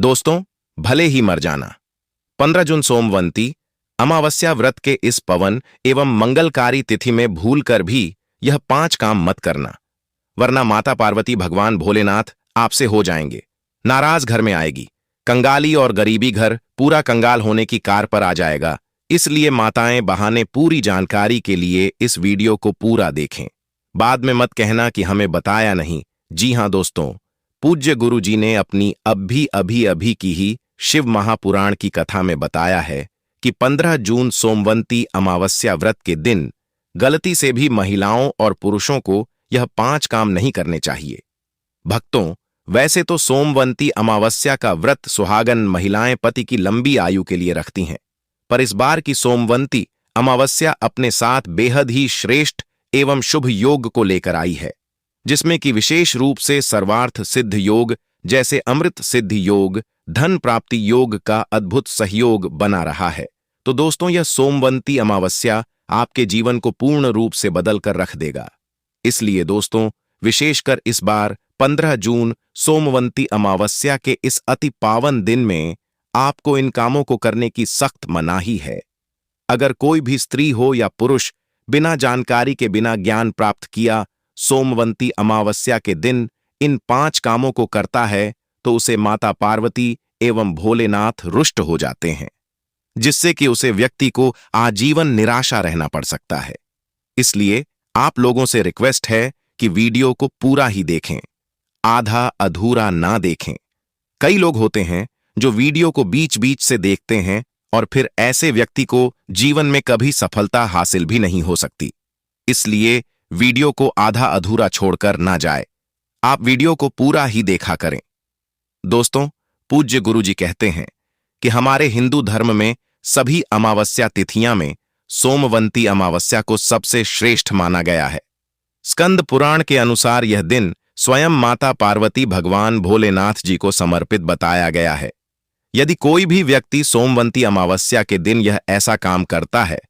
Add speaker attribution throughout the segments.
Speaker 1: दोस्तों, भले ही मर जाना। 15 जून सोमवंती अमावस्या व्रत के इस पवन एवं मंगलकारी तिथि में भूलकर भी यह 5 काम मत करना, वरना माता पार्वती भगवान भोलेनाथ आपसे हो जाएंगे। नाराज घर में आएगी, कंगाली और गरीबी घर पूरा कंगाल होने की कार पर आ जाएगा। इसलिए माताएं बहाने पूरी जानकारी के लिए इस वीडियो को पूरा देखें। बाद में मत कहना कि हमें बताया नहीं। जी हां दोस्तों, पूज्य गुरु जी ने अपनी अभी की ही शिव महापुराण की कथा में बताया है कि 15 जून सोमवंती अमावस्या व्रत के दिन गलती से भी महिलाओं और पुरुषों को यह 5 काम नहीं करने चाहिए। भक्तों, वैसे तो सोमवंती अमावस्या का व्रत सुहागन महिलाएं पति की लंबी आयु के लिए रखती हैं, पर इस बार की सोमवंती अमावस्या अपने साथ बेहद ही श्रेष्ठ एवं शुभ योग को लेकर आई है, जिसमें कि विशेष रूप से सर्वार्थ सिद्ध योग जैसे अमृत सिद्ध योग, धन प्राप्ति योग का अद्भुत सहयोग बना रहा है। तो दोस्तों, यह सोमवंती अमावस्या आपके जीवन को पूर्ण रूप से बदल कर रख देगा। इसलिए दोस्तों, विशेषकर इस बार 15 जून सोमवंती अमावस्या के इस अति पावन दिन में आपको इन कामों को करने की सख्त मनाही है। अगर कोई भी स्त्री हो या पुरुष बिना जानकारी के, बिना ज्ञान प्राप्त किया सोमवंती अमावस्या के दिन इन 5 कामों को करता है, तो उसे माता पार्वती एवं भोलेनाथ रुष्ट हो जाते हैं, जिससे कि उसे व्यक्ति को आजीवन निराशा रहना पड़ सकता है। इसलिए आप लोगों से रिक्वेस्ट है कि वीडियो को पूरा ही देखें, आधा अधूरा ना देखें। कई लोग होते हैं जो वीडियो को बीच बीच से देखते हैं और फिर ऐसे व्यक्ति को जीवन में कभी सफलता हासिल भी नहीं हो सकती। इसलिए वीडियो को आधा अधूरा छोड़कर ना जाए, आप वीडियो को पूरा ही देखा करें। दोस्तों, पूज्य गुरुजी कहते हैं कि हमारे हिंदू धर्म में सभी अमावस्या तिथियां में सोमवंती अमावस्या को सबसे श्रेष्ठ माना गया है। स्कंद पुराण के अनुसार यह दिन स्वयं माता पार्वती भगवान भोलेनाथ जी को समर्पित बताया गया है। यदि कोई भी व्यक्ति सोमवंती अमावस्या के दिन यह ऐसा काम करता है,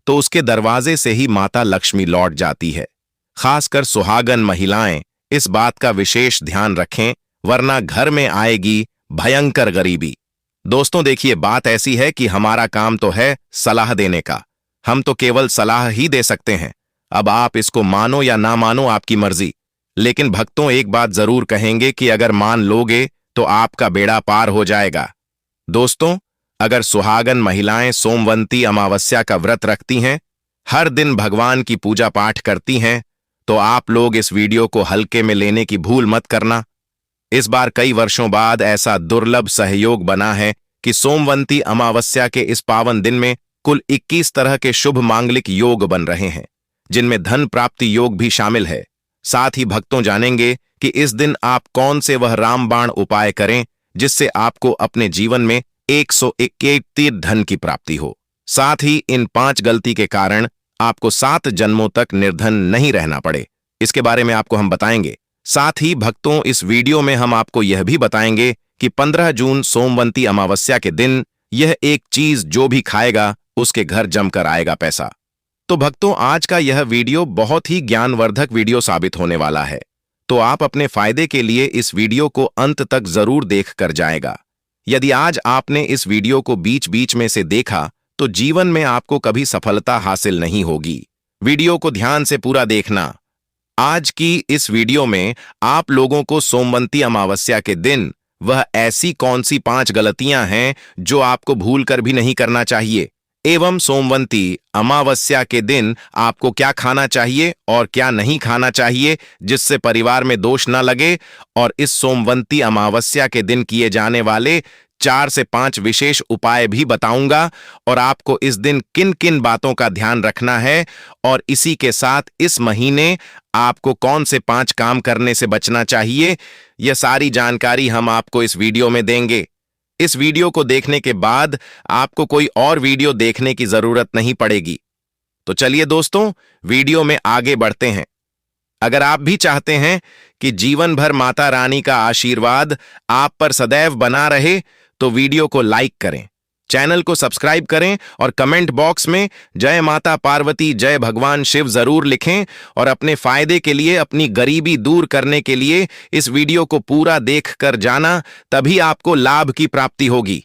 Speaker 1: तो उसके दरवाजे से ही माता लक्ष्मी लौट जाती है। खासकर सुहागन महिलाएं इस बात का विशेष ध्यान रखें, वरना घर में आएगी भयंकर गरीबी। दोस्तों देखिए, बात ऐसी है कि हमारा काम तो है सलाह देने का, हम तो केवल सलाह ही दे सकते हैं। अब आप इसको मानो या ना मानो, आपकी मर्जी। लेकिन भक्तों, एक बात जरूर कहेंगे कि अगर मान लोगे तो आपका बेड़ा पार हो जाएगा। दोस्तों, अगर सुहागन महिलाएं सोमवंती अमावस्या का व्रत रखती हैं, हर दिन भगवान की पूजा पाठ करती हैं, तो आप लोग इस वीडियो को हल्के में लेने की भूल मत करना। इस बार कई वर्षों बाद ऐसा दुर्लभ सहयोग बना है कि सोमवंती अमावस्या के इस पावन दिन में कुल 21 तरह के शुभ मांगलिक योग बन रहे हैं, जिनमें धन प्राप्ति योग भी शामिल है। साथ ही भक्तों जानेंगे कि इस दिन आप कौन से वह रामबाण उपाय करें जिससे आपको अपने जीवन में 121 तीर धन की प्राप्ति हो। साथ ही इन 5 गलती के कारण आपको 7 जन्मों तक निर्धन नहीं रहना पड़े, इसके बारे में आपको हम बताएंगे। साथ ही भक्तों, इस वीडियो में हम आपको यह भी बताएंगे कि 15 जून सोमवंती अमावस्या के दिन यह एक चीज जो भी खाएगा उसके घर जमकर आएगा पैसा। तो भक्तों, आज का यह वीडियो बहुत ही ज्ञानवर्धक वीडियो साबित होने वाला है, तो आप अपने फायदे के लिए इस वीडियो को अंत तक जरूर देख कर जाएगा। यदि आज आपने इस वीडियो को बीच बीच में से देखा तो जीवन में आपको कभी सफलता हासिल नहीं होगी। वीडियो को ध्यान से पूरा देखना। आज की इस वीडियो में आप लोगों को सोमवंती अमावस्या के दिन वह ऐसी कौन सी 5 गलतियां हैं जो आपको भूलकर भी नहीं करना चाहिए, एवं सोमवंती अमावस्या के दिन आपको क्या खाना चाहिए और क्या नहीं खाना चाहिए जिससे परिवार में दोष न लगे, और इस सोमवंती अमावस्या के दिन किए जाने वाले 4 से 5 विशेष उपाय भी बताऊंगा, और आपको इस दिन किन किन बातों का ध्यान रखना है, और इसी के साथ इस महीने आपको कौन से 5 काम करने से बचना चाहिए, यह सारी जानकारी हम आपको इस वीडियो में देंगे। इस वीडियो को देखने के बाद आपको कोई और वीडियो देखने की जरूरत नहीं पड़ेगी। तो चलिए दोस्तों, वीडियो में आगे बढ़ते हैं। अगर आप भी चाहते हैं कि जीवन भर माता रानी का आशीर्वाद आप पर सदैव बना रहे, तो वीडियो को लाइक करें, चैनल को सब्सक्राइब करें और कमेंट बॉक्स में जय माता पार्वती जय भगवान शिव जरूर लिखें और अपने फायदे के लिए, अपनी गरीबी दूर करने के लिए इस वीडियो को पूरा देखकर जाना, तभी आपको लाभ की प्राप्ति होगी।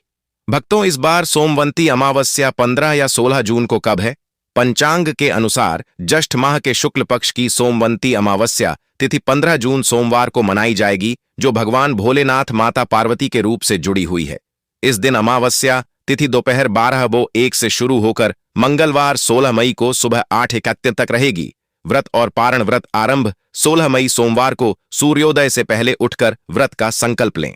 Speaker 1: भक्तों, इस बार सोमवंती अमावस्या 15 या 16 जून को कब है? पंचांग के अनुसार ज्येष्ठ माह के शुक्ल पक्ष की सोमवंती अमावस्या तिथि 15 जून सोमवार को मनाई जाएगी, जो भगवान भोलेनाथ माता पार्वती के रूप से जुड़ी हुई है। इस दिन अमावस्या तिथि दोपहर 12:01 से शुरू होकर मंगलवार 16 मई को सुबह 8:31 तक रहेगी। व्रत और पारण व्रत आरंभ 16 मई सोमवार को सूर्योदय से पहले उठकर व्रत का संकल्प लें।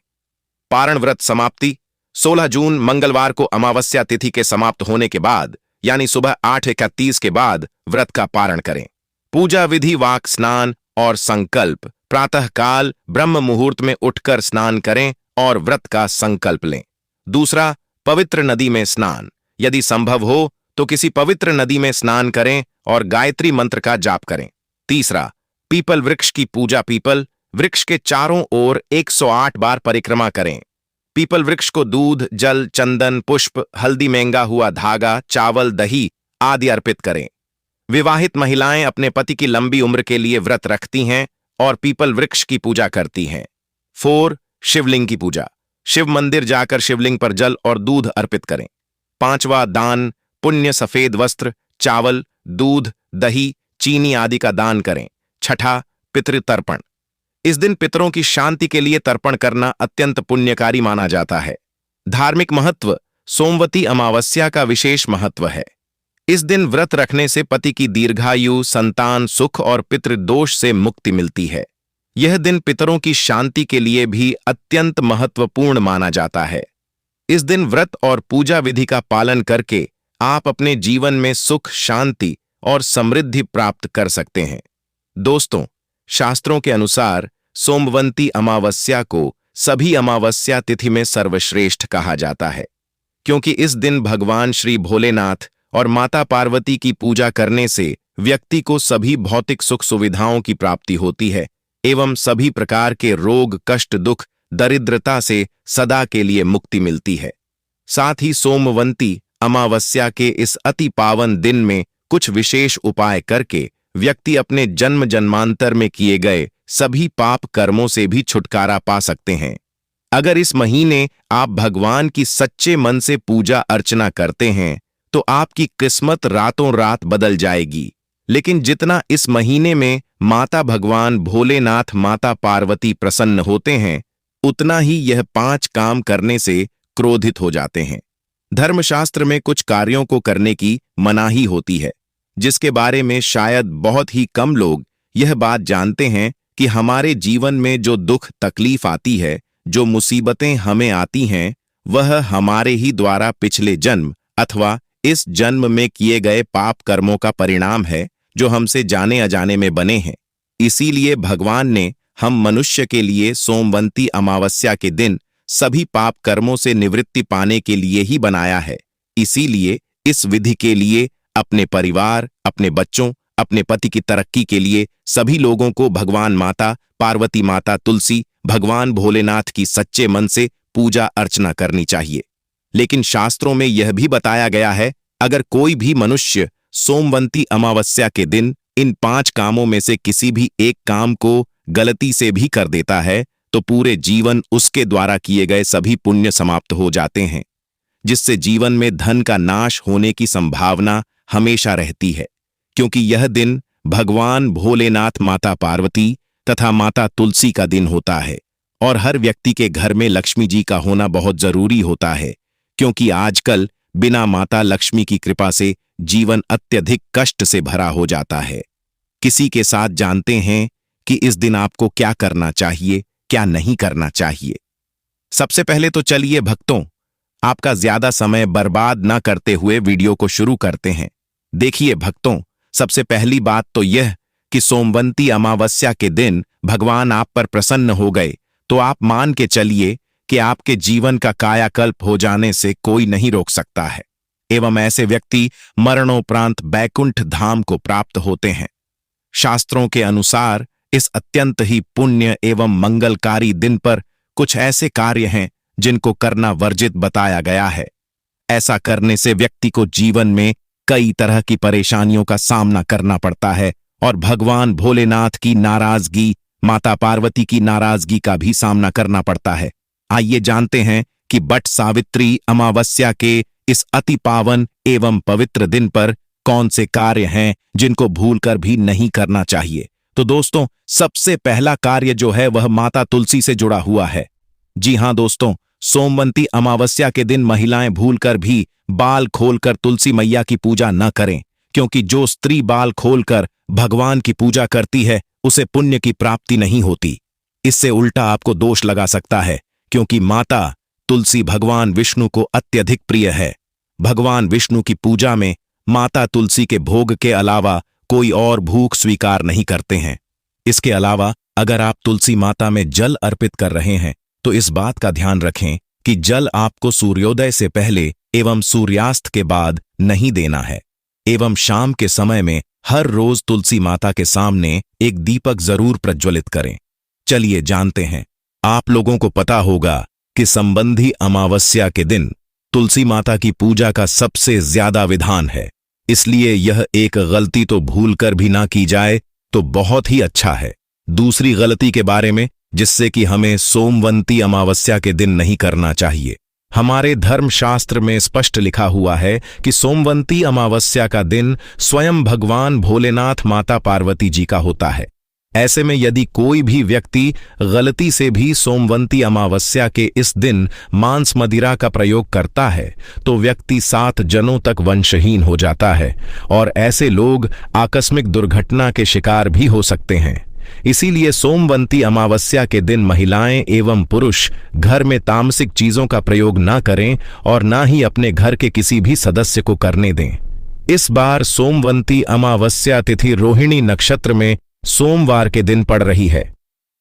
Speaker 1: पारण व्रत समाप्ति 16 जून मंगलवार को अमावस्या तिथि के समाप्त होने के बाद, यानी सुबह 8:31 के बाद व्रत का पारण करें। पूजा विधि वाक स्नान और संकल्प प्रातःकाल ब्रह्म मुहूर्त में उठकर स्नान करें और व्रत का संकल्प लें। दूसरा, पवित्र नदी में स्नान। यदि संभव हो तो किसी पवित्र नदी में स्नान करें और गायत्री मंत्र का जाप करें। तीसरा, पीपल वृक्ष की पूजा। पीपल वृक्ष के चारों ओर 108 बार परिक्रमा करें। पीपल वृक्ष को दूध, जल, चंदन, पुष्प, हल्दी महंगा हुआ धागा, चावल, दही आदि अर्पित करें। विवाहित महिलाएं अपने पति की लंबी उम्र के लिए व्रत रखती हैं और पीपल वृक्ष की पूजा करती हैं। 4. शिवलिंग की पूजा। शिव मंदिर जाकर शिवलिंग पर जल और दूध अर्पित करें। 5वां, दान पुण्य। सफेद वस्त्र, चावल, दूध, दही, चीनी आदि का दान करें। 6. पितृतर्पण। इस दिन पितरों की शांति के लिए तर्पण करना अत्यंत पुण्यकारी माना जाता है। धार्मिक महत्व। सोमवती अमावस्या का विशेष महत्व है। इस दिन व्रत रखने से पति की दीर्घायु, संतान सुख और पितृदोष से मुक्ति मिलती है। यह दिन पितरों की शांति के लिए भी अत्यंत महत्वपूर्ण माना जाता है। इस दिन व्रत और पूजा विधि का पालन करके आप अपने जीवन में सुख, शांति और समृद्धि प्राप्त कर सकते हैं। दोस्तों, शास्त्रों के अनुसार सोमवंती अमावस्या को सभी अमावस्या तिथि में सर्वश्रेष्ठ कहा जाता है, क्योंकि इस दिन भगवान श्री भोलेनाथ और माता पार्वती की पूजा करने से व्यक्ति को सभी भौतिक सुख सुविधाओं की प्राप्ति होती है एवं सभी प्रकार के रोग, कष्ट, दुख, दरिद्रता से सदा के लिए मुक्ति मिलती है। साथ ही सोमवंती अमावस्या के इस अति पावन दिन में कुछ विशेष उपाय करके व्यक्ति अपने जन्म जन्मांतर में किए गए सभी पाप कर्मों से भी छुटकारा पा सकते हैं। अगर इस महीने आप भगवान की सच्चे मन से पूजा अर्चना करते हैं तो आपकी किस्मत रातों रात बदल जाएगी। लेकिन जितना इस महीने में माता भगवान भोलेनाथ, माता पार्वती प्रसन्न होते हैं, उतना ही यह 5 काम करने से क्रोधित हो जाते हैं। धर्मशास्त्र में कुछ कार्यों को करने की मनाही होती है, जिसके बारे में शायद बहुत ही कम लोग यह बात जानते हैं कि हमारे जीवन में जो दुख तकलीफ आती है, जो मुसीबतें हमें आती हैं, वह हमारे ही द्वारा पिछले जन्म अथवा इस जन्म में किए गए पाप कर्मों का परिणाम है, जो हमसे जाने अजाने में बने हैं। इसीलिए भगवान ने हम मनुष्य के लिए सोमवंती अमावस्या के दिन सभी पाप कर्मों से निवृत्ति पाने के लिए ही बनाया है। इसीलिए इस विधि के लिए अपने परिवार, अपने बच्चों, अपने पति की तरक्की के लिए सभी लोगों को भगवान माता पार्वती, माता तुलसी, भगवान भोलेनाथ की सच्चे मन से पूजा अर्चना करनी चाहिए। लेकिन शास्त्रों में यह भी बताया गया है, अगर कोई भी मनुष्य सोमवंती अमावस्या के दिन इन 5 कामों में से किसी भी एक काम को गलती से भी कर देता है, तो पूरे जीवन उसके द्वारा किए गए सभी पुण्य समाप्त हो जाते हैं, जिससे जीवन में धन का नाश होने की संभावना हमेशा रहती है। क्योंकि यह दिन भगवान भोलेनाथ, माता पार्वती तथा माता तुलसी का दिन होता है और हर व्यक्ति के घर में लक्ष्मी जी का होना बहुत जरूरी होता है, क्योंकि आजकल बिना माता लक्ष्मी की कृपा से जीवन अत्यधिक कष्ट से भरा हो जाता है। किसी के साथ जानते हैं कि इस दिन आपको क्या करना चाहिए, क्या नहीं करना चाहिए। सबसे पहले तो चलिए भक्तों, आपका ज्यादा समय बर्बाद न करते हुए वीडियो को शुरू करते हैं। देखिए भक्तों, सबसे पहली बात तो यह कि सोमवंती अमावस्या के दिन भगवान आप पर प्रसन्न हो गए तो आप मान के चलिए कि आपके जीवन का कायाकल्प हो जाने से कोई नहीं रोक सकता है एवं ऐसे व्यक्ति मरणोपरांत बैकुंठ धाम को प्राप्त होते हैं। शास्त्रों के अनुसार इस अत्यंत ही पुण्य एवं मंगलकारी दिन पर कुछ ऐसे कार्य हैं जिनको करना वर्जित बताया गया है। ऐसा करने से व्यक्ति को जीवन में कई तरह की परेशानियों का सामना करना पड़ता है और भगवान भोलेनाथ की नाराजगी, माता पार्वती की नाराजगी का भी सामना करना पड़ता है। आइए जानते हैं कि बट सावित्री अमावस्या के इस अति पावन एवं पवित्र दिन पर कौन से कार्य हैं जिनको भूलकर भी नहीं करना चाहिए। तो दोस्तों, सबसे पहला कार्य जो है वह माता तुलसी से जुड़ा हुआ है। जी हां दोस्तों, सोमवंती अमावस्या के दिन महिलाएं भूलकर भी बाल खोलकर तुलसी मैया की पूजा न करें, क्योंकि जो स्त्री बाल खोलकर भगवान की पूजा करती है उसे पुण्य की प्राप्ति नहीं होती। इससे उल्टा आपको दोष लगा सकता है, क्योंकि माता तुलसी भगवान विष्णु को अत्यधिक प्रिय है। भगवान विष्णु की पूजा में माता तुलसी के भोग के अलावा कोई और भूख स्वीकार नहीं करते हैं। इसके अलावा अगर आप तुलसी माता में जल अर्पित कर रहे हैं तो इस बात का ध्यान रखें कि जल आपको सूर्योदय से पहले एवं सूर्यास्त के बाद नहीं देना है, एवं शाम के समय में हर रोज तुलसी माता के सामने एक दीपक जरूर प्रज्वलित करें। चलिए जानते हैं। आप लोगों को पता होगा कि संबंधी अमावस्या के दिन तुलसी माता की पूजा का सबसे ज्यादा विधान है, इसलिए यह एक गलती तो भूलकर भी ना की जाए तो बहुत ही अच्छा है। दूसरी गलती के बारे में, जिससे कि हमें सोमवंती अमावस्या के दिन नहीं करना चाहिए। हमारे धर्मशास्त्र में स्पष्ट लिखा हुआ है कि सोमवंती अमावस्या का दिन स्वयं भगवान भोलेनाथ माता पार्वती जी का होता है। ऐसे में यदि कोई भी व्यक्ति गलती से भी सोमवंती अमावस्या के इस दिन मांस मदिरा का प्रयोग करता है तो व्यक्ति 7 जनों तक वंशहीन हो जाता है और ऐसे लोग आकस्मिक दुर्घटना के शिकार भी हो सकते हैं। इसीलिए सोमवंती अमावस्या के दिन महिलाएं एवं पुरुष घर में तामसिक चीजों का प्रयोग ना करें और ना ही अपने घर के किसी भी सदस्य को करने दें। इस बार सोमवंती अमावस्या तिथि रोहिणी नक्षत्र में सोमवार के दिन पड़ रही है,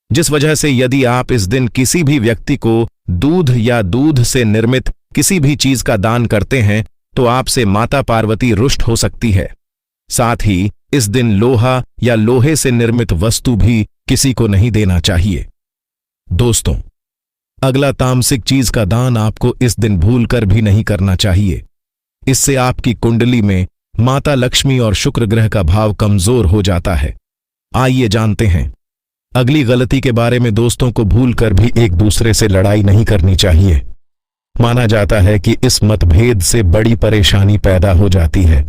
Speaker 1: जिस वजह से यदि आप इस दिन किसी भी व्यक्ति को दूध या दूध से निर्मित किसी भी चीज का दान करते हैं तो आपसे माता पार्वती रुष्ट हो सकती है। साथ ही इस दिन लोहा या लोहे से निर्मित वस्तु भी किसी को नहीं देना चाहिए। दोस्तों, अगला तामसिक चीज का दान आपको इस दिन भूलकर भी नहीं करना चाहिए। इससे आपकी कुंडली में माता लक्ष्मी और शुक्र ग्रह का भाव कमजोर हो जाता है। आइए जानते हैं अगली गलती के बारे में। दोस्तों को भूलकर भी एक दूसरे से लड़ाई नहीं करनी चाहिए। माना जाता है कि इस मतभेद से बड़ी परेशानी पैदा हो जाती है।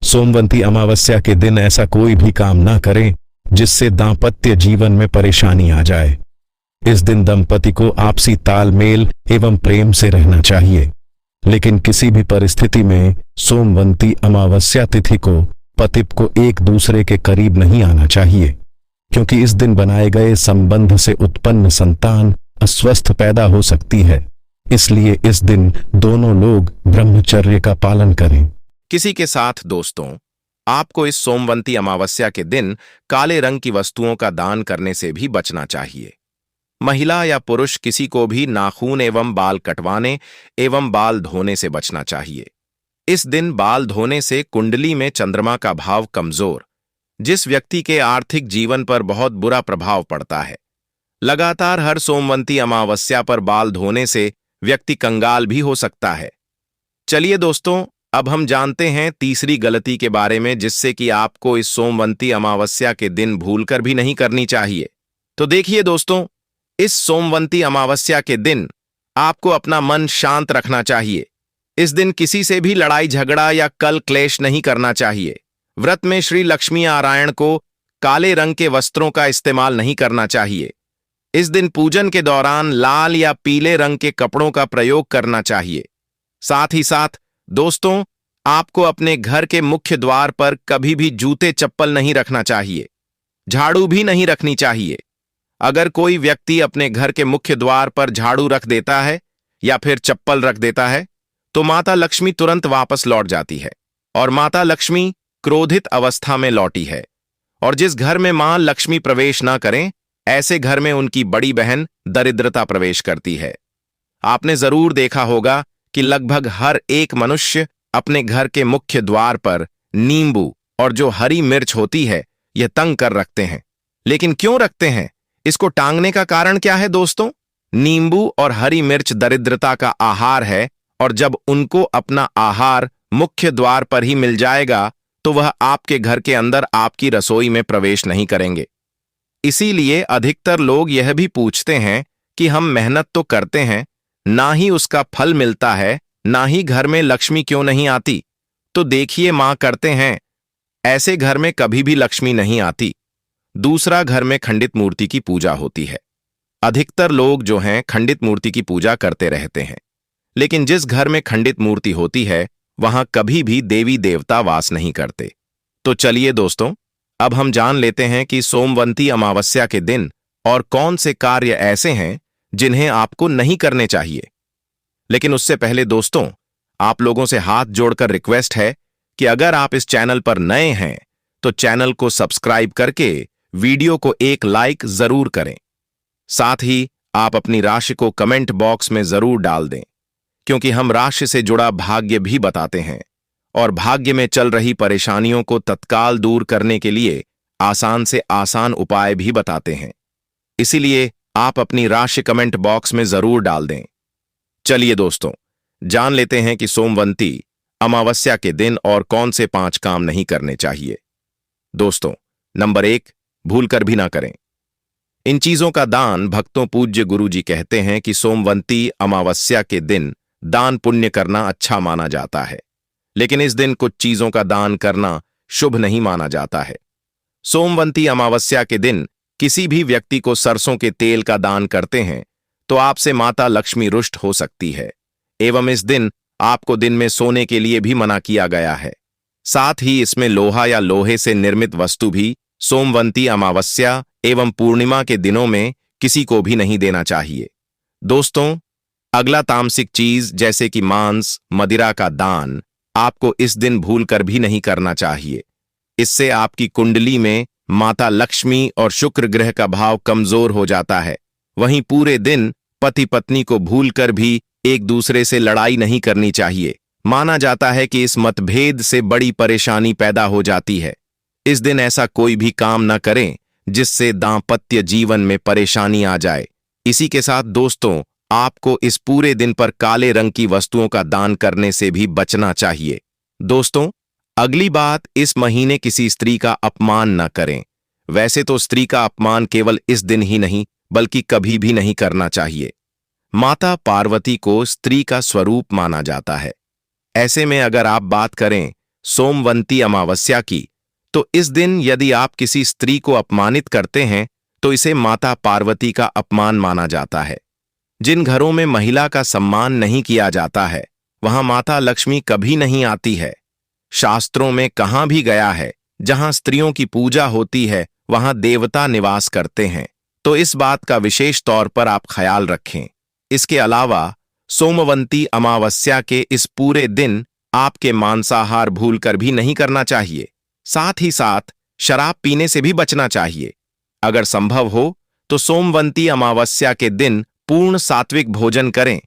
Speaker 1: सोमवंती अमावस्या के दिन ऐसा कोई भी काम ना करें जिससे दांपत्य जीवन में परेशानी आ जाए। इस दिन दंपति को आपसी तालमेल एवं प्रेम से रहना चाहिए, लेकिन किसी भी परिस्थिति में सोमवंती अमावस्या तिथि को पति को एक दूसरे के करीब नहीं आना चाहिए, क्योंकि इस दिन बनाए गए संबंध से उत्पन्न संतान अस्वस्थ पैदा हो सकती है। इसलिए इस दिन दोनों लोग ब्रह्मचर्य का पालन करें। किसी के साथ दोस्तों, आपको इस सोमवंती अमावस्या के दिन काले रंग की वस्तुओं का दान करने से भी बचना चाहिए। महिला या पुरुष किसी को भी नाखून एवं बाल कटवाने एवं बाल धोने से बचना चाहिए। इस दिन बाल धोने से कुंडली में चंद्रमा का भाव कमजोर, जिस व्यक्ति के आर्थिक जीवन पर बहुत बुरा प्रभाव पड़ता है। लगातार हर सोमवंती अमावस्या पर बाल धोने से व्यक्ति कंगाल भी हो सकता है। चलिए दोस्तों, अब हम जानते हैं तीसरी गलती के बारे में, जिससे कि आपको इस सोमवंती अमावस्या के दिन भूलकर भी नहीं करनी चाहिए। तो देखिए दोस्तों, इस सोमवंती अमावस्या के दिन आपको अपना मन शांत रखना चाहिए। इस दिन किसी से भी लड़ाई झगड़ा या कल क्लेश नहीं करना चाहिए। व्रत में श्री लक्ष्मी नारायण को काले रंग के वस्त्रों का इस्तेमाल नहीं करना चाहिए। इस दिन पूजन के दौरान लाल या पीले रंग के कपड़ों का प्रयोग करना चाहिए। साथ ही साथ दोस्तों, आपको अपने घर के मुख्य द्वार पर कभी भी जूते चप्पल नहीं रखना चाहिए। झाड़ू भी नहीं रखनी चाहिए। अगर कोई व्यक्ति अपने घर के मुख्य द्वार पर झाड़ू रख देता है या फिर चप्पल रख देता है तो माता लक्ष्मी तुरंत वापस लौट जाती है और माता लक्ष्मी क्रोधित अवस्था में लौटी है। और जिस घर में मां लक्ष्मी प्रवेश ना करें, ऐसे घर में उनकी बड़ी बहन दरिद्रता प्रवेश करती है। आपने जरूर देखा होगा कि लगभग हर एक मनुष्य अपने घर के मुख्य द्वार पर नींबू और जो हरी मिर्च होती है यह तंग कर रखते हैं। लेकिन क्यों रखते हैं? इसको टांगने का कारण क्या है दोस्तों? नींबू और हरी मिर्च दरिद्रता का आहार है और जब उनको अपना आहार मुख्य द्वार पर ही मिल जाएगा तो वह आपके घर के अंदर आपकी रसोई में प्रवेश नहीं करेंगे। इसीलिए अधिकतर लोग यह भी पूछते हैं कि हम मेहनत तो करते हैं, ना ही उसका फल मिलता है, ना ही घर में लक्ष्मी क्यों नहीं आती। तो देखिए मां करते हैं, ऐसे घर में कभी भी लक्ष्मी नहीं आती। दूसरा, घर में खंडित मूर्ति की पूजा होती है। अधिकतर लोग जो हैं खंडित मूर्ति की पूजा करते रहते हैं, लेकिन जिस घर में खंडित मूर्ति होती है वहां कभी भी देवी देवता वास नहीं करते। तो चलिए दोस्तों, अब हम जान लेते हैं कि सोमवंती अमावस्या के दिन और कौन से कार्य ऐसे हैं जिन्हें आपको नहीं करने चाहिए। लेकिन उससे पहले दोस्तों, आप लोगों से हाथ जोड़कर रिक्वेस्ट है कि अगर आप इस चैनल पर नए हैं तो चैनल को सब्सक्राइब करके वीडियो को एक लाइक जरूर करें। साथ ही आप अपनी राशि को कमेंट बॉक्स में जरूर डाल दें, क्योंकि हम राशि से जुड़ा भाग्य भी बताते हैं और भाग्य में चल रही परेशानियों को तत्काल दूर करने के लिए आसान से आसान उपाय भी बताते हैं। इसीलिए आप अपनी राशि कमेंट बॉक्स में जरूर डाल दें। चलिए दोस्तों, जान लेते हैं कि सोमवंती अमावस्या के दिन और कौन से 5 काम नहीं करने चाहिए। दोस्तों, नंबर 1, भूलकर भी ना करें। इन चीजों का दान भक्तों पूज्य गुरु जी कहते हैं कि सोमवंती अमावस्या के दिन दान पुण्य करना अच्छा माना जाता है, लेकिन इस दिन कुछ चीजों का दान करना शुभ नहीं माना जाता है। सोमवंती अमावस्या के दिन किसी भी व्यक्ति को सरसों के तेल का दान करते हैं तो आपसे माता लक्ष्मी रुष्ट हो सकती है, एवं इस दिन आपको दिन में सोने के लिए भी मना किया गया है। साथ ही इसमें लोहा या लोहे से निर्मित वस्तु भी सोमवंती अमावस्या एवं पूर्णिमा के दिनों में किसी को भी नहीं देना चाहिए। दोस्तों, अगला तामसिक चीज जैसे कि मांस, मदिरा का दान आपको इस दिन भूलकर भी नहीं करना चाहिए। इससे आपकी कुंडली में माता लक्ष्मी और शुक्र ग्रह का भाव कमजोर हो जाता है। वहीं पूरे दिन पति पत्नी को भूलकर भी एक दूसरे से लड़ाई नहीं करनी चाहिए। माना जाता है कि इस मतभेद से बड़ी परेशानी पैदा हो जाती है। इस दिन ऐसा कोई भी काम न करें जिससे दांपत्य जीवन में परेशानी आ जाए। इसी के साथ दोस्तों, आपको इस पूरे दिन पर काले रंग की वस्तुओं का दान करने से भी बचना चाहिए। दोस्तों, अगली बात, इस महीने किसी स्त्री का अपमान न करें। वैसे तो स्त्री का अपमान केवल इस दिन ही नहीं बल्कि कभी भी नहीं करना चाहिए। माता पार्वती को स्त्री का स्वरूप माना जाता है। ऐसे में अगर आप बात करें सोमवंती अमावस्या की, तो इस दिन यदि आप किसी स्त्री को अपमानित करते हैं तो इसे माता पार्वती का अपमान माना जाता है। जिन घरों में महिला का सम्मान नहीं किया जाता है वहां माता लक्ष्मी कभी नहीं आती है। शास्त्रों में कहां भी गया है जहां स्त्रियों की पूजा होती है वहां देवता निवास करते हैं, तो इस बात का विशेष तौर पर आप ख्याल रखें। इसके अलावा सोमवंती अमावस्या के इस पूरे दिन आपके मांसाहार भूलकर भी नहीं करना चाहिए। साथ ही साथ शराब पीने से भी बचना चाहिए। अगर संभव हो तो सोमवंती अमावस्या के दिन पूर्ण सात्विक भोजन करें।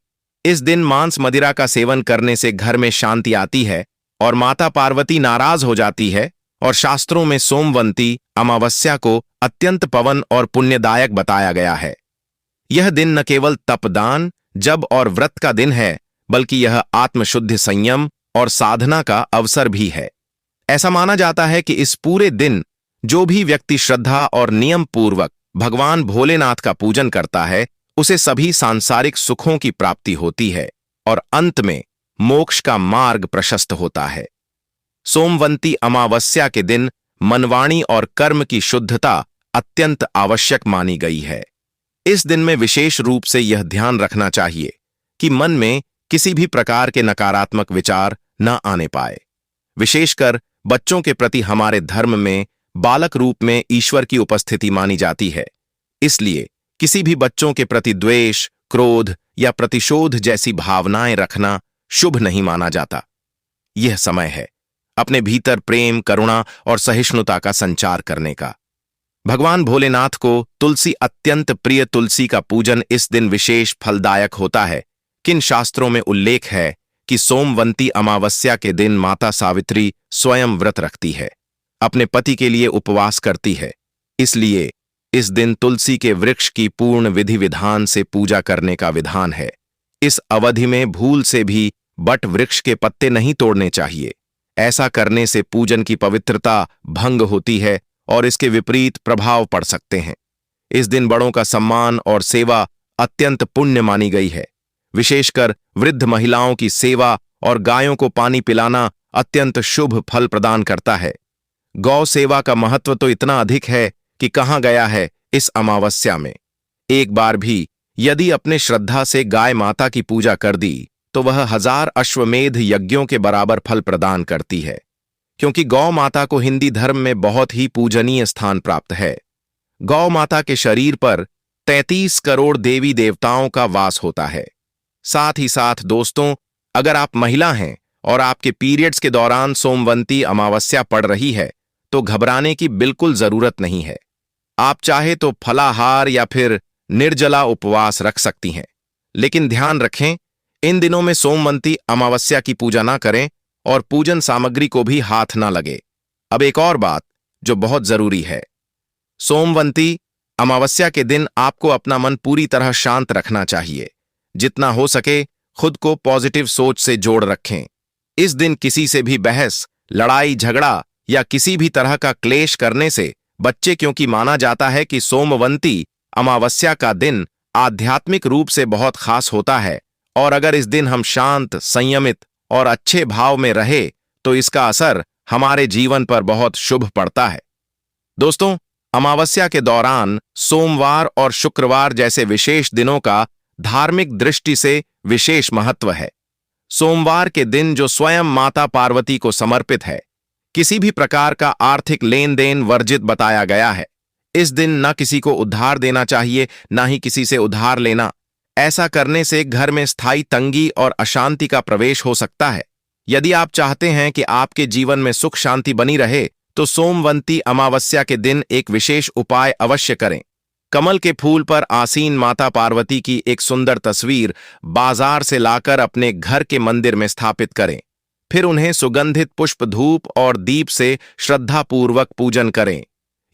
Speaker 1: इस दिन मांस मदिरा का सेवन करने से घर में शांति आती है और माता पार्वती नाराज हो जाती है, और शास्त्रों में सोमवंती अमावस्या को अत्यंत पवन और पुण्यदायक बताया गया है। यह दिन न केवल तपदान, जप और व्रत का दिन है, बल्कि यह आत्मशुद्धि, संयम और साधना का अवसर भी है। ऐसा माना जाता है कि इस पूरे दिन जो भी व्यक्ति श्रद्धा और नियम पूर्वक भगवान भोलेनाथ का पूजन करता है उसे सभी सांसारिक सुखों की प्राप्ति होती है और अंत में मोक्ष का मार्ग प्रशस्त होता है। सोमवंती अमावस्या के दिन मनवाणी और कर्म की शुद्धता अत्यंत आवश्यक मानी गई है। इस दिन में विशेष रूप से यह ध्यान रखना चाहिए कि मन में किसी भी प्रकार के नकारात्मक विचार न आने पाए। विशेषकर बच्चों के प्रति हमारे धर्म में बालक रूप में ईश्वर की उपस्थिति मानी जाती है। इसलिए किसी भी बच्चों के प्रति द्वेष, क्रोध या प्रतिशोध जैसी भावनाएं रखना शुभ नहीं माना जाता। यह समय है अपने भीतर प्रेम, करुणा और सहिष्णुता का संचार करने का। भगवान भोलेनाथ को तुलसी अत्यंत प्रिय। तुलसी का पूजन इस दिन विशेष फलदायक होता है। किन शास्त्रों में उल्लेख है कि सोमवंती अमावस्या के दिन माता सावित्री स्वयं व्रत रखती है, अपने पति के लिए उपवास करती है। इसलिए इस दिन तुलसी के वृक्ष की पूर्ण विधि विधान से पूजा करने का विधान है। इस अवधि में भूल से भी बट वृक्ष के पत्ते नहीं तोड़ने चाहिए। ऐसा करने से पूजन की पवित्रता भंग होती है और इसके विपरीत प्रभाव पड़ सकते हैं। इस दिन बड़ों का सम्मान और सेवा अत्यंत पुण्य मानी गई है। विशेषकर वृद्ध महिलाओं की सेवा और गायों को पानी पिलाना अत्यंत शुभ फल प्रदान करता है। गौ सेवा का महत्व तो इतना अधिक है कि कहा गया है इस अमावस्या में एक बार भी यदि अपने श्रद्धा से गाय माता की पूजा कर दी तो वह 1000 अश्वमेध यज्ञों के बराबर फल प्रदान करती है, क्योंकि गौ माता को हिंदी धर्म में बहुत ही पूजनीय स्थान प्राप्त है। गौ माता के शरीर पर 33 करोड़ देवी देवताओं का वास होता है। साथ ही साथ दोस्तों, अगर आप महिला हैं और आपके पीरियड्स के दौरान सोमवंती अमावस्या पड़ रही है तो घबराने की बिल्कुल जरूरत नहीं है। आप चाहे तो फलाहार या फिर निर्जला उपवास रख सकती हैं, लेकिन ध्यान रखें इन दिनों में सोमवंती अमावस्या की पूजा ना करें और पूजन सामग्री को भी हाथ ना लगे। अब एक और बात जो बहुत जरूरी है, सोमवंती अमावस्या के दिन आपको अपना मन पूरी तरह शांत रखना चाहिए। जितना हो सके खुद को पॉजिटिव सोच से जोड़ रखें। इस दिन किसी से भी बहस, लड़ाई झगड़ा या किसी भी तरह का क्लेश करने से बच्चे, क्योंकि माना जाता है कि सोमवंती अमावस्या का दिन आध्यात्मिक रूप से बहुत खास होता है और अगर इस दिन हम शांत, संयमित और अच्छे भाव में रहे तो इसका असर हमारे जीवन पर बहुत शुभ पड़ता है। दोस्तों, अमावस्या के दौरान सोमवार और शुक्रवार जैसे विशेष दिनों का धार्मिक दृष्टि से विशेष महत्व है। सोमवार के दिन जो स्वयं माता पार्वती को समर्पित है, किसी भी प्रकार का आर्थिक लेन देन वर्जित बताया गया है। इस दिन न किसी को उधार देना चाहिए, न ही किसी से उधार लेना। ऐसा करने से घर में स्थायी तंगी और अशांति का प्रवेश हो सकता है। यदि आप चाहते हैं कि आपके जीवन में सुख शांति बनी रहे तो सोमवंती अमावस्या के दिन एक विशेष उपाय अवश्य करें। कमल के फूल पर आसीन माता पार्वती की एक सुंदर तस्वीर बाजार से लाकर अपने घर के मंदिर में स्थापित करें। फिर उन्हें सुगंधित पुष्प, धूप और दीप से श्रद्धापूर्वक पूजन करें।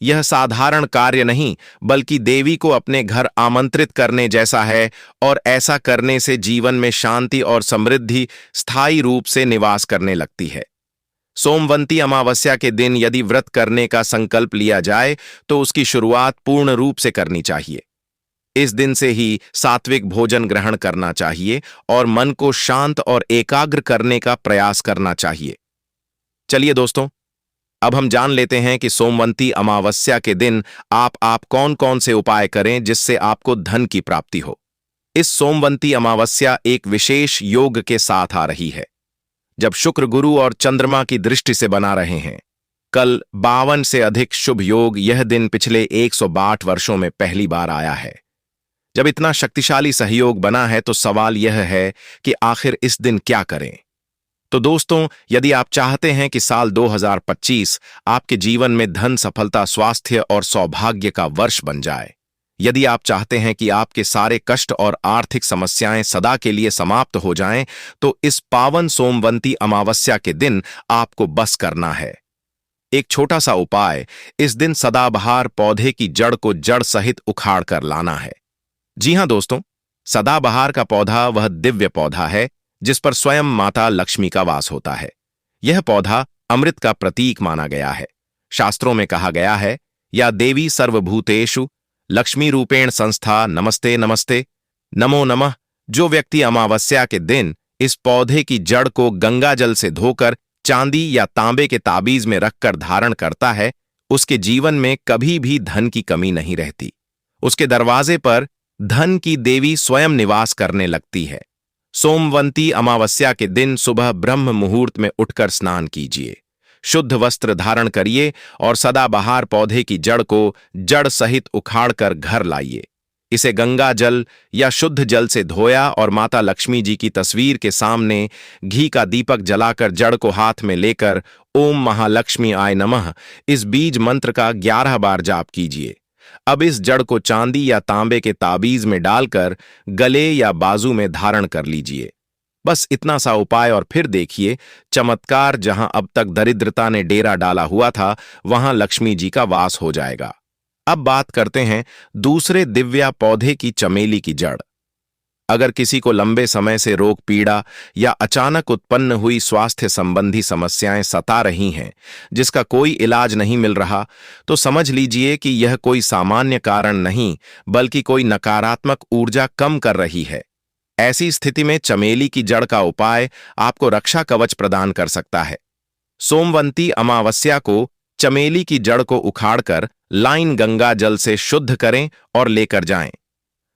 Speaker 1: यह साधारण कार्य नहीं बल्कि देवी को अपने घर आमंत्रित करने जैसा है और ऐसा करने से जीवन में शांति और समृद्धि स्थायी रूप से निवास करने लगती है। सोमवंती अमावस्या के दिन यदि व्रत करने का संकल्प लिया जाए तो उसकी शुरुआत पूर्ण रूप से करनी चाहिए। इस दिन से ही सात्विक भोजन ग्रहण करना चाहिए और मन को शांत और एकाग्र करने का प्रयास करना चाहिए। चलिए दोस्तों, अब हम जान लेते हैं कि सोमवंती अमावस्या के दिन आप कौन कौन से उपाय करें जिससे आपको धन की प्राप्ति हो। इस सोमवंती अमावस्या एक विशेष योग के साथ आ रही है, जब शुक्र, गुरु और चंद्रमा की दृष्टि से बना रहे हैं। कल 52 से अधिक शुभ योग यह दिन पिछले 162 वर्षों में पहली बार आया है। जब इतना शक्तिशाली सहयोग बना है तो सवाल यह है कि आखिर इस दिन क्या करें। तो दोस्तों, यदि आप चाहते हैं कि साल 2025 आपके जीवन में धन, सफलता, स्वास्थ्य और सौभाग्य का वर्ष बन जाए, यदि आप चाहते हैं कि आपके सारे कष्ट और आर्थिक समस्याएं सदा के लिए समाप्त हो जाएं, तो इस पावन सोमवंती अमावस्या के दिन आपको बस करना है एक छोटा सा उपाय। इस दिन सदाबहार पौधे की जड़ को जड़ सहित उखाड़ कर लाना है। जी हां दोस्तों, सदाबहार का पौधा वह दिव्य पौधा है जिस पर स्वयं माता लक्ष्मी का वास होता है। यह पौधा अमृत का प्रतीक माना गया है। शास्त्रों में कहा गया है, या देवी सर्वभूतेषु लक्ष्मी रूपेण संस्था नमस्ते नमस्ते नमो नमः। जो व्यक्ति अमावस्या के दिन इस पौधे की जड़ को गंगा जल से धोकर चांदी या तांबे के ताबीज में रखकर धारण करता है, उसके जीवन में कभी भी धन की कमी नहीं रहती। उसके दरवाजे पर धन की देवी स्वयं निवास करने लगती है। सोमवंती अमावस्या के दिन सुबह ब्रह्म मुहूर्त में उठकर स्नान कीजिए, शुद्ध वस्त्र धारण करिए और सदाबहार पौधे की जड़ को जड़ सहित उखाड़कर घर लाइए। इसे गंगा जल या शुद्ध जल से धोया और माता लक्ष्मी जी की तस्वीर के सामने घी का दीपक जलाकर जड़ को हाथ में लेकर ओम महालक्ष्मी आय नमः इस बीज मंत्र का 11 बार जाप कीजिए। अब इस जड़ को चांदी या तांबे के ताबीज में डालकर गले या बाजू में धारण कर लीजिए। बस इतना सा उपाय और फिर देखिए चमत्कार। जहां अब तक दरिद्रता ने डेरा डाला हुआ था, वहां लक्ष्मी जी का वास हो जाएगा। अब बात करते हैं दूसरे दिव्या पौधे की, चमेली की जड़। अगर किसी को लंबे समय से रोग पीड़ा या अचानक उत्पन्न हुई स्वास्थ्य संबंधी समस्याएं सता रही हैं, जिसका कोई इलाज नहीं मिल रहा, तो समझ लीजिए कि यह कोई सामान्य कारण नहीं, बल्कि कोई नकारात्मक ऊर्जा कम कर रही है। ऐसी स्थिति में चमेली की जड़ का उपाय आपको रक्षा कवच प्रदान कर सकता है। सोमवंती अमावस्या को चमेली की जड़ को उखाड़कर लाइन गंगा जल से शुद्ध करें और लेकर जाएं।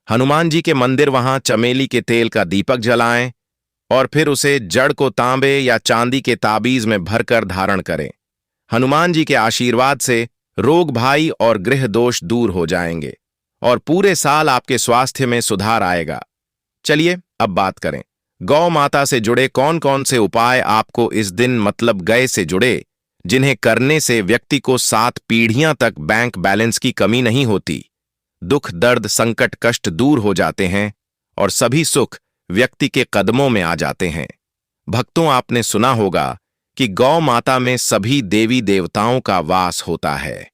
Speaker 1: हनुमान जी के मंदिर वहां चमेली के तेल का दीपक जलाएं और फिर उसे जड़ को तांबे या चांदी के ताबीज में भरकर धारण करें। हनुमान जी के आशीर्वाद से रोग भाई और गृह दोष दूर हो जाएंगे और पूरे साल आपके स्वास्थ्य में सुधार आएगा। चलिए अब बात करें, गौ माता से जुड़े कौन कौन से उपाय आपको इस दिन मतलब गए से जुड़े, जिन्हें करने से व्यक्ति को 7 पीढ़ियां तक बैंक बैलेंस की कमी नहीं होती, दुख दर्द संकट कष्ट दूर हो जाते हैं और सभी सुख व्यक्ति के कदमों में आ जाते हैं। भक्तों, आपने सुना होगा कि गौ माता में सभी देवी देवताओं का वास होता है।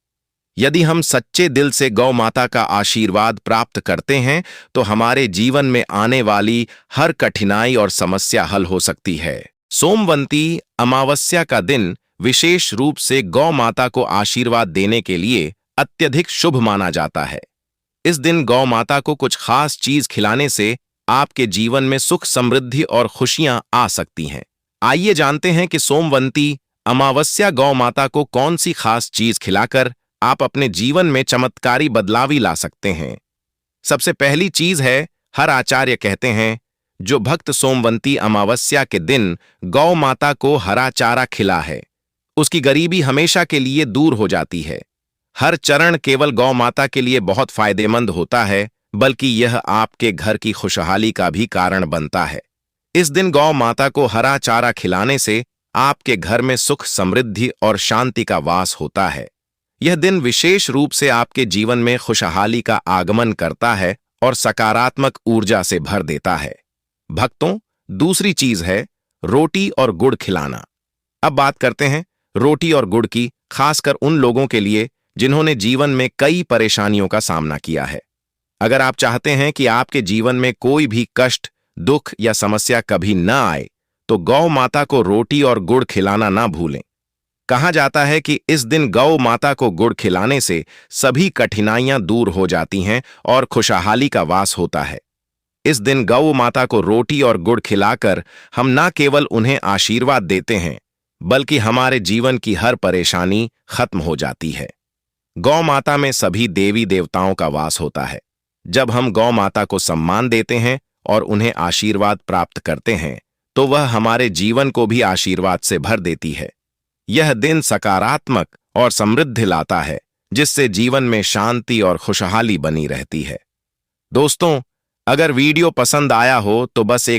Speaker 1: यदि हम सच्चे दिल से गौ माता का आशीर्वाद प्राप्त करते हैं तो हमारे जीवन में आने वाली हर कठिनाई और समस्या हल हो सकती है। सोमवंती अमावस्या का दिन विशेष रूप से गौ माता को आशीर्वाद देने के लिए अत्यधिक शुभ माना जाता है। इस दिन गौ माता को कुछ खास चीज खिलाने से आपके जीवन में सुख समृद्धि और खुशियां आ सकती हैं। आइए जानते हैं कि सोमवंती अमावस्या गौ माता को कौन सी खास चीज खिलाकर आप अपने जीवन में चमत्कारी बदलावी ला सकते हैं। सबसे पहली चीज है, हर आचार्य कहते हैं जो भक्त सोमवंती अमावस्या के दिन गौ माता को हरा चारा खिला है, उसकी गरीबी हमेशा के लिए दूर हो जाती है। हर चरण केवल गौ माता के लिए बहुत फायदेमंद होता है, बल्कि यह आपके घर की खुशहाली का भी कारण बनता है। इस दिन गौ माता को हरा चारा खिलाने से आपके घर में सुख समृद्धि और शांति का वास होता है। यह दिन विशेष रूप से आपके जीवन में खुशहाली का आगमन करता है और सकारात्मक ऊर्जा से भर देता है। भक्तों, दूसरी चीज है रोटी और गुड़ खिलाना। अब बात करते हैं रोटी और गुड़ की, खासकर उन लोगों के लिए जिन्होंने जीवन में कई परेशानियों का सामना किया है। अगर आप चाहते हैं कि आपके जीवन में कोई भी कष्ट, दुख या समस्या कभी न आए, तो गौ माता को रोटी और गुड़ खिलाना ना भूलें। कहा जाता है कि इस दिन गौ माता को गुड़ खिलाने से सभी कठिनाइयां दूर हो जाती हैं और खुशहाली का वास होता है। इस दिन गौ माता को रोटी और गुड़ खिलाकर हम न केवल उन्हें आशीर्वाद देते हैं, बल्कि हमारे जीवन की हर परेशानी खत्म हो जाती है। गौ माता में सभी देवी देवताओं का वास होता है। जब हम गौ माता को सम्मान देते हैं और उन्हें आशीर्वाद प्राप्त करते हैं, तो वह हमारे जीवन को भी आशीर्वाद से भर देती है। यह दिन सकारात्मक और समृद्धि लाता है, जिससे जीवन में शांति और खुशहाली बनी रहती है। दोस्तों, अगर वीडियो पसंद आया हो तो बस एक